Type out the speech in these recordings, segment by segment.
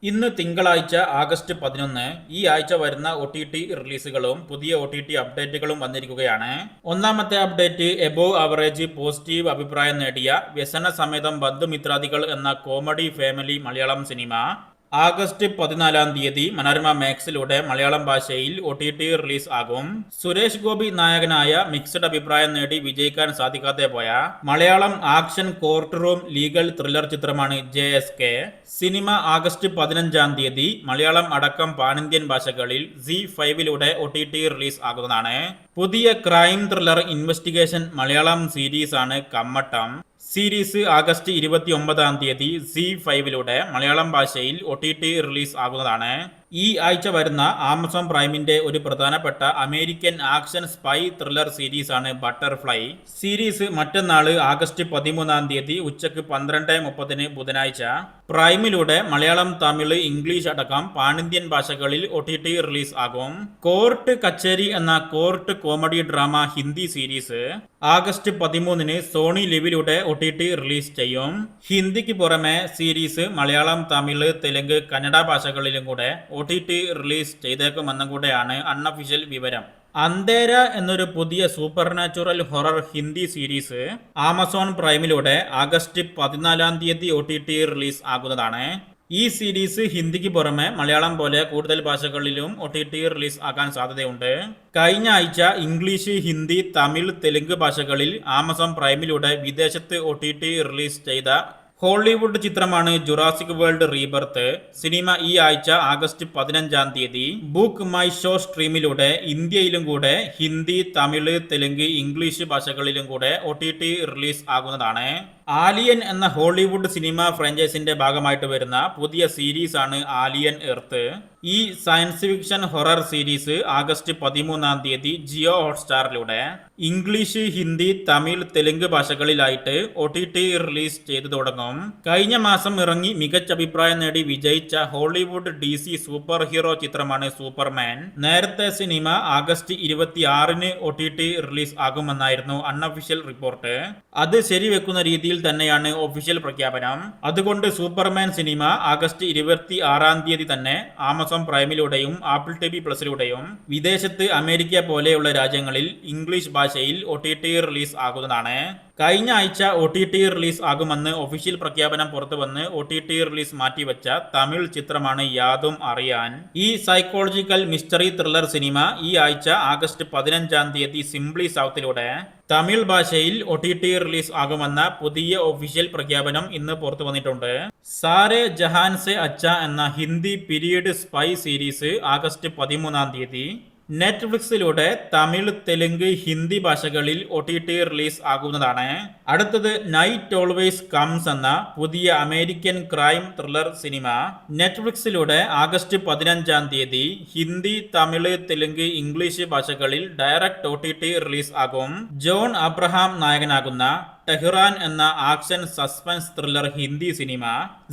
ഇന്ന് തിങ്കളാഴ്ച ആഗസ്റ്റ് 11. ഈ ആഴ്ച വരുന്ന OTT റിലീസുകളും പുതിയ OTT അപ്ഡേറ്റുകളും വന്നിരിക്കുകയാണ്. ഒന്നാമത്തെ അപ്ഡേറ്റ് എബോവ് ആവറേജ് പോസിറ്റീവ് അഭിപ്രായം നേടിയ വ്യസന സമേതം ബന്ധുമിത്രാദികൾ എന്ന comedy family Malayalam cinema August 14 Manorama മാക്സിലൂടെ മലയാളം ഭാഷയിൽ OTT റിലീസ് ആകും. സുരേഷ് ഗോപി നായകനായ മിക്സഡ് അഭിപ്രായം നേടി വിജയിക്കാൻ സാധിക്കാതെ പോയ Malayalam action courtroom legal thriller ചിത്രമാണ് JSK. സിനിമ ആഗസ്റ്റ് 15 മലയാളം അടക്കം പാനിന്ത്യൻ ഭാഷകളിൽ ZEE5ലൂടെ OTT റിലീസ് ആകുന്നതാണ്. പുതിയ ക്രൈം ത്രില്ലർ ഇൻവെസ്റ്റിഗേഷൻ മലയാളം സീരീസാണ് കമ്മട്ടം. സീരീസ് ആഗസ്റ്റ് 29 ZEE5ലൂടെ മലയാളം ഭാഷയിൽ OTT റിലീസ് ആകുന്നതാണ്. ഈ ആഴ്ച വരുന്ന ആമസോൺ പ്രൈമിന്റെ ഒരു പ്രധാനപ്പെട്ട അമേരിക്കൻ ആക്ഷൻ സ്പൈ ത്രില്ലർ സീരീസാണ് ബട്ടർഫ്ലൈ. സീരീസ് മറ്റന്നാള് ആഗസ്റ്റ് 13 ഉച്ചക്ക് 12:30 ബുധനാഴ്ച പ്രൈമിലൂടെ മലയാളം, തമിഴ്, ഇംഗ്ലീഷ് അടക്കം പാനിന്ത്യൻ ഭാഷകളിൽ OTT റിലീസ് ആകും. കോർട്ട് കച്ചേരി എന്ന court comedy drama Hindi series August 13 Sony ലിവിലൂടെ OTT റിലീസ് ചെയ്യും. ഹിന്ദിക്ക് പുറമെ സീരീസ് മലയാളം, തമിഴ്, തെലുങ്ക്, കന്നഡ ഭാഷകളിലും കൂടെ OTT റിലീസ് ചെയ്തേക്കുമെന്നും കൂടെയാണ് അൺഒഫീഷ്യൽ വിവരം. അന്തേര എന്നൊരു പുതിയ supernatural horror Hindi series Amazon പ്രൈമിലൂടെ ആഗസ്റ്റ് 14 OTT റിലീസ് ആകുന്നതാണ്. ഈ സീരീസ് ഹിന്ദിക്ക് പുറമെ മലയാളം പോലെ കൂടുതൽ ഭാഷകളിലും OTT റിലീസ് ആകാൻ സാധ്യതയുണ്ട്. കഴിഞ്ഞ ആഴ്ച ഇംഗ്ലീഷ്, ഹിന്ദി, തമിഴ്, തെലുങ്ക് ഭാഷകളിൽ ആമസോൺ പ്രൈമിലൂടെ വിദേശത്ത് OTT റിലീസ് ചെയ്ത ഹോളിവുഡ് ചിത്രമാണ് ജുറാസിക് വേൾഡ് റീബർത്ത്. സിനിമ ഈ ആഴ്ച ആഗസ്റ്റ് 15 ബുക്ക് മൈ ഷോ സ്ട്രീമിലൂടെ ഇന്ത്യയിലും കൂടെ ഹിന്ദി, തമിഴ്, തെലുങ്ക്, ഇംഗ്ലീഷ് ഭാഷകളിലും കൂടെ OTT റിലീസ് ആകുന്നതാണ്. ആലിയൻ എന്ന ഹോളിവുഡ് സിനിമ ഫ്രാഞ്ചൈസിന്റെ ഭാഗമായിട്ട് വരുന്ന പുതിയ സീരീസാണ് ആലിയൻ എർത്ത്. ഈ science fiction horror series August 13 Jio ഹോട്ട്സ്റ്റാറിലൂടെ ഇംഗ്ലീഷ്, ഹിന്ദി, തമിഴ്, തെലുങ്ക് ഭാഷകളിലായിട്ട് OTT റിലീസ് ചെയ്തു തുടങ്ങും. കഴിഞ്ഞ മാസം ഇറങ്ങി മികച്ച അഭിപ്രായം നേടി വിജയിച്ച ഹോളിവുഡ് DC സൂപ്പർ ഹീറോ ചിത്രമാണ് സൂപ്പർമാൻ. നേരത്തെ സിനിമ ആഗസ്റ്റ് 26 OTT റിലീസ് ആകുമെന്നായിരുന്നു അൺഒഫീഷ്യൽ റിപ്പോർട്ട്. അത് ശരിവെക്കുന്ന രീതിയിൽ തന്നെയാണ് ഒഫീഷ്യൽ പ്രഖ്യാപനം. അതുകൊണ്ട് സൂപ്പർമാൻ സിനിമ ആഗസ്റ്റ് 26 തന്നെ ആമസോൺ പ്രൈമിലൂടെയും ആപ്പിൾ TV പ്ലസിലൂടെയും വിദേശത്ത് അമേരിക്ക പോലെയുള്ള രാജ്യങ്ങളിൽ ഇംഗ്ലീഷ് ഭാഷയിൽ OTT റിലീസ് ആകുന്നതാണ്. കഴിഞ്ഞ ആഴ്ച OTT റിലീസ് ആകുമെന്ന് ഒഫീഷ്യൽ പ്രഖ്യാപനം പുറത്തുവന്ന് OTT റിലീസ് മാറ്റിവെച്ച തമിഴ് ചിത്രമാണ് യാതും അറിയാൻ. ഈ സൈക്കോളജിക്കൽ മിസ്റ്ററി ത്രില്ലർ സിനിമ ഈ ആഴ്ച ആഗസ്റ്റ് 15 സിംപ്ലി സൗത്തിലൂടെ തമിഴ് ഭാഷയിൽ OTT റിലീസ് ആകുമെന്ന പുതിയ ഒഫീഷ്യൽ പ്രഖ്യാപനം ഇന്ന് പുറത്തു വന്നിട്ടുണ്ട്. സാരേ ജഹാൻ സെ അച്ച എന്ന Hindi period spy series August 13 നെറ്റ്ഫ്ലിക്സിലൂടെ തമിഴ്, തെലുങ്ക്, ഹിന്ദി ഭാഷകളിൽ OTT റിലീസ് ആകുന്നതാണ്. അടുത്തത് നൈറ്റ് ഓൾവേസ് കംസ് എന്ന പുതിയ അമേരിക്കൻ ക്രൈം ത്രില്ലർ സിനിമ നെറ്റ്ഫ്ലിക്സിലൂടെ ആഗസ്റ്റ് 15 ഹിന്ദി, തമിഴ്, തെലുങ്ക്, ഇംഗ്ലീഷ് ഭാഷകളിൽ ഡയറക്റ്റ് OTT റിലീസ് ആകും. ജോൺ അബ്രഹാം നായകനാകുന്ന ടെഹ്റാൻ എന്ന action suspense thriller Hindi cinema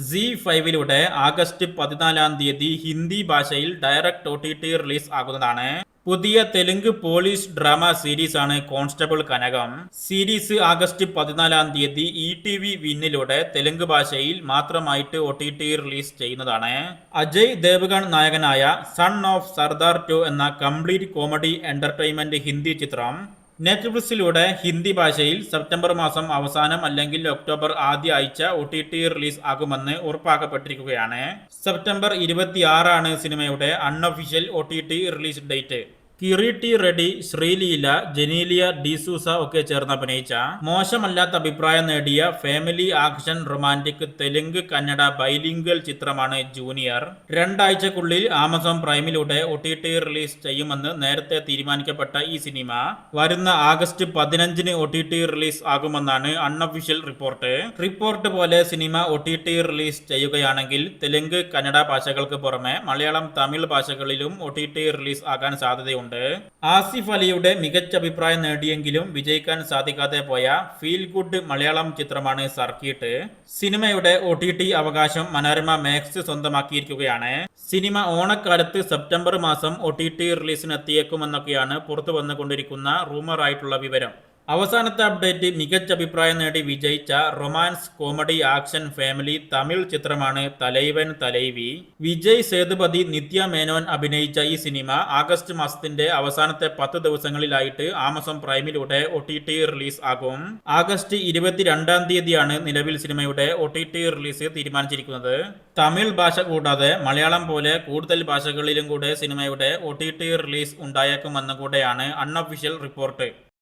ZEE5ലൂടെ ആഗസ്റ്റ് 14 ഹിന്ദി ഭാഷയിൽ ഡയറക്റ്റ് OTT റിലീസ് ആകുന്നതാണ്. പുതിയ തെലുങ്ക് പോലീസ് ഡ്രാമ സീരീസാണ് constable Kanakam. Series August 14 ETV വിന്നിലൂടെ തെലുങ്ക് ഭാഷയിൽ മാത്രമായിട്ട് OTT റിലീസ് ചെയ്യുന്നതാണ്. അജയ് ദേവ്ഗൺ നായകനായ സൺ ഓഫ് സർദാർ 2 എന്ന കംപ്ലീറ്റ് കോമഡി എന്റർടൈൻമെന്റ് ഹിന്ദി ചിത്രം നെറ്റ്ഫ്ലിക്സിലൂടെ ഹിന്ദി ഭാഷയിൽ സെപ്റ്റംബർ മാസം അവസാനം അല്ലെങ്കിൽ ഒക്ടോബർ ആദ്യ ആഴ്ച OTT റിലീസ് ആകുമെന്ന് ഉറപ്പാക്കപ്പെട്ടിരിക്കുകയാണ്. സെപ്റ്റംബർ 26 സിനിമയുടെ unofficial OTT release date. Kireeti Reddy, Sreeleela, Genelia D'Souza ഒക്കെ ചേർന്ന് അഭിനയിച്ച മോശമല്ലാത്ത അഭിപ്രായം നേടിയ family action romantic Telugu, Kannada bilingual ചിത്രമാണ് ജൂനിയർ. 2 ആഴ്ചക്കുള്ളിൽ ആമസോൺ പ്രൈമിലൂടെ OTT റിലീസ് ചെയ്യുമെന്ന് നേരത്തെ തീരുമാനിക്കപ്പെട്ട ഈ സിനിമ വരുന്ന ആഗസ്റ്റ് 15 OTT റിലീസ് ആകുമെന്നാണ് അൺഒഫീഷ്യൽ റിപ്പോർട്ട് പോലെ സിനിമ OTT റിലീസ് ചെയ്യുകയാണെങ്കിൽ തെലുങ്ക്, കന്നഡ ഭാഷകൾക്ക് പുറമെ മലയാളം, തമിഴ് ഭാഷകളിലും OTT റിലീസ് ആകാൻ സാധ്യതയുണ്ട്. ആസിഫ് അലിയുടെ മികച്ച അഭിപ്രായം നേടിയെങ്കിലും വിജയിക്കാൻ സാധിക്കാതെ പോയ ഫീൽ ഗുഡ് മലയാളം ചിത്രമാണ് സർക്കിട്ട്. സിനിമയുടെ OTT അവകാശം മനോരമ മാക്സ് സ്വന്തമാക്കിയിരിക്കുകയാണ്. സിനിമ ഓണക്കാലത്ത് സെപ്റ്റംബർ മാസം OTT റിലീസിന് എത്തിയേക്കുമെന്നൊക്കെയാണ് പുറത്തു വന്നുകൊണ്ടിരിക്കുന്ന റൂമർ ആയിട്ടുള്ള വിവരം. അവസാനത്തെ അപ്ഡേറ്റ് മികച്ച അഭിപ്രായം നേടി വിജയിച്ച romance comedy action family Tamil ചിത്രമാണ് തലൈവൻ തലൈവി. വിജയ് സേതുപതി, നിത്യ മേനോൻ അഭിനയിച്ച ഈ സിനിമ ആഗസ്റ്റ് മാസത്തിന്റെ അവസാനത്തെ 10 ദിവസങ്ങളിലായിട്ട് ആമസോൺ പ്രൈമിലൂടെ OTT റിലീസ് ആകും. ആഗസ്റ്റ് 22-ാം തീയതിയാണ് നിലവിൽ സിനിമയുടെ OTT റിലീസ് തീരുമാനിച്ചിരിക്കുന്നത്. തമിഴ് ഭാഷ കൂടാതെ മലയാളം പോലെ കൂടുതൽ ഭാഷകളിലും കൂടെ സിനിമയുടെ OTT റിലീസ് ഉണ്ടായേക്കുമെന്ന് കൂടെയാണ് അൺഒഫീഷ്യൽ റിപ്പോർട്ട്.